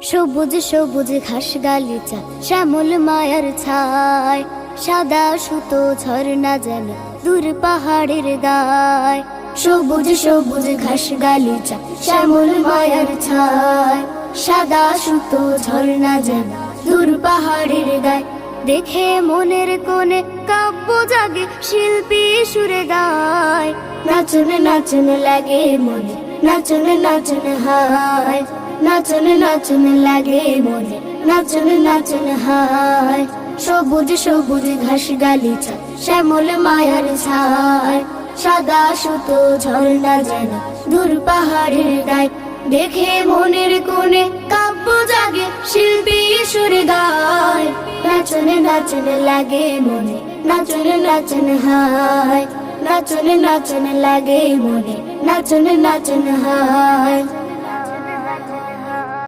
সবুজ সবুজ ঘাস গালিচা শ্যামল মায়ার ছায়, সাদা সুতো ঝর্ণা যেন দূর পাহাড়ের গায়। সবুজ সবুজ ঘাস গালিচা শ্যামল মায়ার ছায়, সাদা সুতো ঝর্ণা যেন দূর পাহাড়ের গায়। দেখে মনের কোণে কাব্য জাগে, শিল্পী সুরে গায়। নাচন নাচন লাগে মনে, নাচন নাচন হায়, নাচন নাচন লাগে মনে, নাচন নাচন হায়। সবুজ সবুজ ঘাস গালিচা শ্যামল মায়ার ছায়, সাদা সুতো ঝর্ণা যেন দূর পাহাড়ের গায়। দেখে মনের কোণে কাব্য জাগে, শিল্পী সুরে গায়। নাচন নাচন লাগে মনে, নাচন নাচন হায়, নাচন নাচন লাগে মনে, নাচন নাচন হায়।